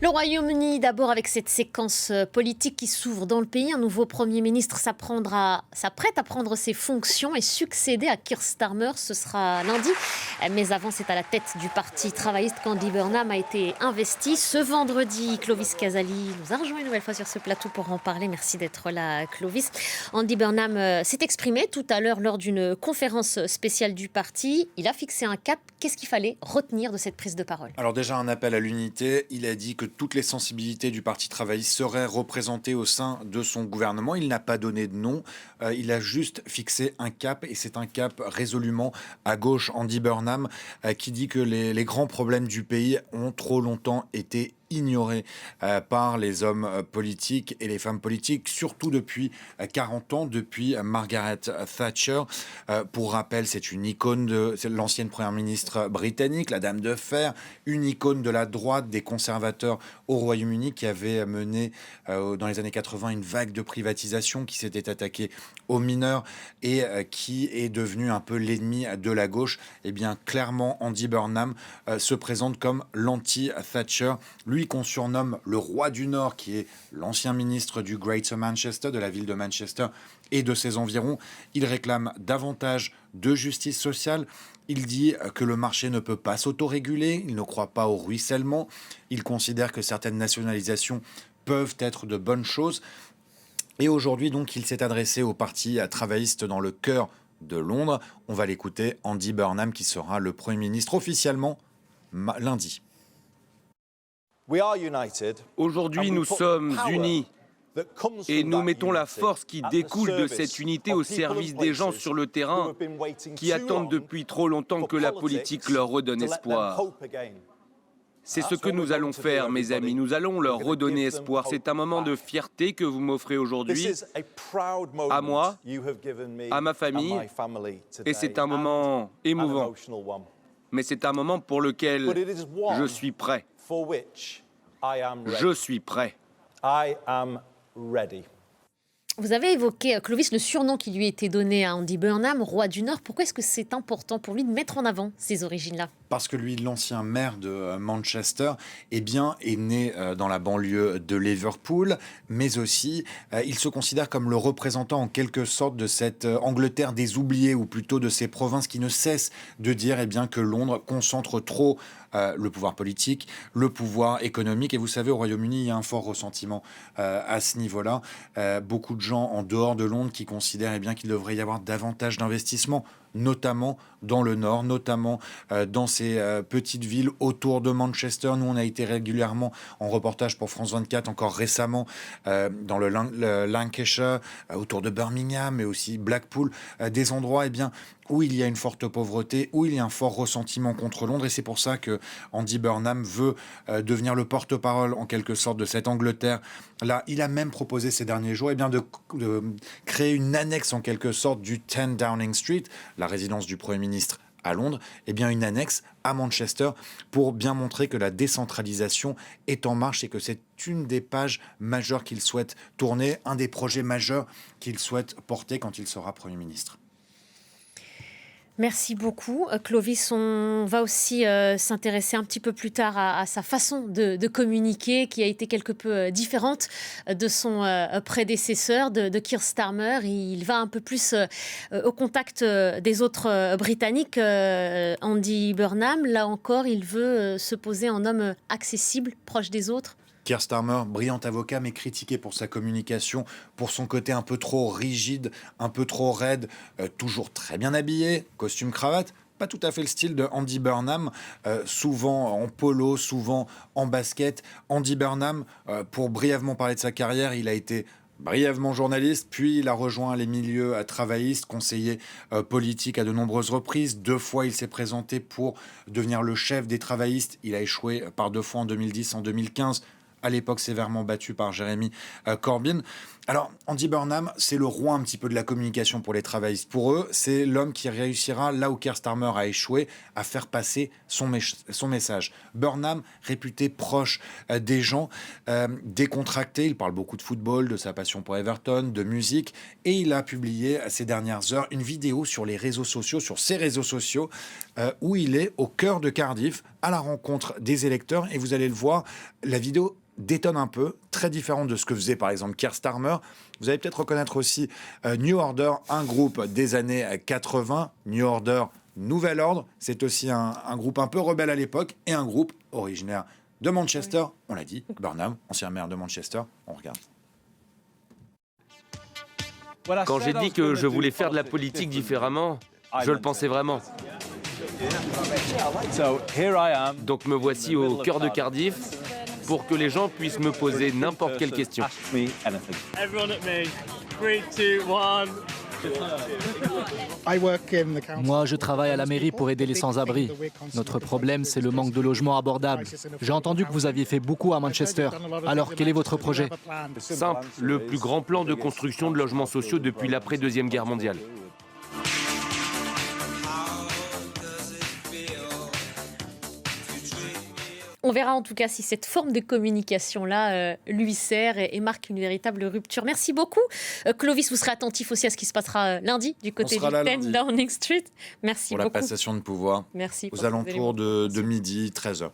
Le Royaume-Uni, d'abord avec cette séquence politique qui s'ouvre dans le pays. Un nouveau Premier ministre s'apprête à prendre ses fonctions et succéder à Keir Starmer. Ce sera lundi. Mais avant, c'est à la tête du parti travailliste qu'Andy Burnham a été investi. Ce vendredi, Clovis Casali nous a rejoint une nouvelle fois sur ce plateau pour en parler. Merci d'être là, Clovis. Andy Burnham s'est exprimé tout à l'heure lors d'une conférence spéciale du parti. Il a fixé un cap. Qu'est-ce qu'il fallait retenir de cette prise de parole ? Alors déjà, un appel à l'unité. Il a dit que toutes les sensibilités du Parti travailliste seraient représentées au sein de son gouvernement. Il n'a pas donné de nom. Il a juste fixé un cap, et c'est un cap résolument à gauche. Andy Burnham qui dit que les grands problèmes du pays ont trop longtemps été ignorés par les hommes politiques et les femmes politiques, surtout depuis 40 ans, depuis Margaret Thatcher. Pour rappel, c'est une icône c'est l'ancienne première ministre britannique, la Dame de Fer, une icône de la droite des conservateurs au Royaume-Uni qui avait mené dans les années 80 une vague de privatisation qui s'était attaquée aux mineurs et qui est devenu un peu l'ennemi de la gauche. Eh bien, clairement, Andy Burnham se présente comme l'anti-Thatcher. Lui qu'on surnomme le roi du Nord, qui est l'ancien ministre du Greater Manchester, de la ville de Manchester et de ses environs. Il réclame davantage de justice sociale. Il dit que le marché ne peut pas s'autoréguler. Il ne croit pas au ruissellement. Il considère que certaines nationalisations peuvent être de bonnes choses. Et aujourd'hui, donc, il s'est adressé au parti travailliste dans le cœur de Londres. On va l'écouter, Andy Burnham, qui sera le Premier ministre officiellement lundi. Aujourd'hui, nous sommes unis et nous mettons la force qui découle de cette unité au service des gens sur le terrain qui attendent depuis trop longtemps que la politique leur redonne espoir. C'est ce que nous allons faire, mes amis. Nous allons leur redonner espoir. C'est un moment de fierté que vous m'offrez aujourd'hui, à moi, à ma famille, et c'est un moment émouvant. Mais c'est un moment pour lequel je suis prêt. Je suis prêt. Vous avez évoqué, Clovis, le surnom qui lui a été donné à Andy Burnham, roi du Nord. Pourquoi est-ce que c'est important pour lui de mettre en avant ces origines-là ? Parce que lui, l'ancien maire de Manchester, eh bien, est né dans la banlieue de Liverpool, mais aussi il se considère comme le représentant en quelque sorte de cette Angleterre des oubliés, ou plutôt de ces provinces qui ne cessent de dire eh bien, que Londres concentre trop le pouvoir politique, le pouvoir économique. Et vous savez, au Royaume-Uni, il y a un fort ressentiment à ce niveau-là. Beaucoup de gens en dehors de Londres qui considèrent eh bien, qu'il devrait y avoir davantage d'investissements, notamment dans le Nord, notamment dans ces petites villes autour de Manchester. Nous, on a été régulièrement en reportage pour France 24, encore récemment, dans le Lancashire, autour de Birmingham, mais aussi Blackpool, des endroits eh bien, où il y a une forte pauvreté, où il y a un fort ressentiment contre Londres. Et c'est pour ça que Andy Burnham veut devenir le porte-parole, en quelque sorte, de cette Angleterre. Là, il a même proposé ces derniers jours eh bien, de créer une annexe, en quelque sorte, du 10 Downing Street, la résidence du Premier ministre à Londres, eh bien une annexe à Manchester, pour bien montrer que la décentralisation est en marche et que c'est une des pages majeures qu'il souhaite tourner, un des projets majeurs qu'il souhaite porter quand il sera Premier ministre. Merci beaucoup, Clovis. On va aussi s'intéresser un petit peu plus tard à sa façon de communiquer, qui a été quelque peu différente de son prédécesseur, de Keir Starmer. Il va un peu plus au contact des autres Britanniques. Andy Burnham, là encore, il veut se poser en homme accessible, proche des autres. Keir Starmer, brillant avocat, mais critiqué pour sa communication, pour son côté un peu trop rigide, un peu trop raide, toujours très bien habillé, costume cravate. Pas tout à fait le style de Andy Burnham, souvent en polo, souvent en basket. Andy Burnham, pour brièvement parler de sa carrière, il a été brièvement journaliste, puis il a rejoint les milieux travaillistes, conseiller politique à de nombreuses reprises. 2 fois, il s'est présenté pour devenir le chef des travaillistes. Il a échoué par 2 fois en 2010, en 2015. À l'époque sévèrement battu par Jeremy Corbyn. Alors, Andy Burnham, c'est le roi un petit peu de la communication pour les travaillistes. Pour eux, c'est l'homme qui réussira, là où Keir Starmer a échoué, à faire passer son message. Burnham, réputé proche des gens, décontracté, il parle beaucoup de football, de sa passion pour Everton, de musique, et il a publié ces dernières heures une vidéo sur les réseaux sociaux, sur ses réseaux sociaux, où il est au cœur de Cardiff, à la rencontre des électeurs. Et vous allez le voir, la vidéo détonne un peu, très différente de ce que faisait par exemple Keir Starmer. Vous allez peut-être reconnaître aussi New Order, un groupe des années 80. New Order, Nouvel Ordre, c'est aussi un groupe un peu rebelle à l'époque et un groupe originaire de Manchester. On l'a dit, Burnham, ancien maire de Manchester. On regarde. Quand j'ai dit que je voulais faire de la politique différemment, je le pensais vraiment. Donc me voici au cœur de Cardiff pour que les gens puissent me poser n'importe quelle question. Moi, je travaille à la mairie pour aider les sans-abri. Notre problème, c'est le manque de logements abordables. J'ai entendu que vous aviez fait beaucoup à Manchester. Alors, quel est votre projet? Simple, le plus grand plan de construction de logements sociaux depuis l'après-deuxième guerre mondiale. On verra en tout cas si cette forme de communication-là lui sert et marque une véritable rupture. Merci beaucoup. Clovis, vous serez attentif aussi à ce qui se passera lundi du côté du 10 Downing Street. Merci pour beaucoup. La passation de pouvoir. Merci. Aux alentours de midi, 13h.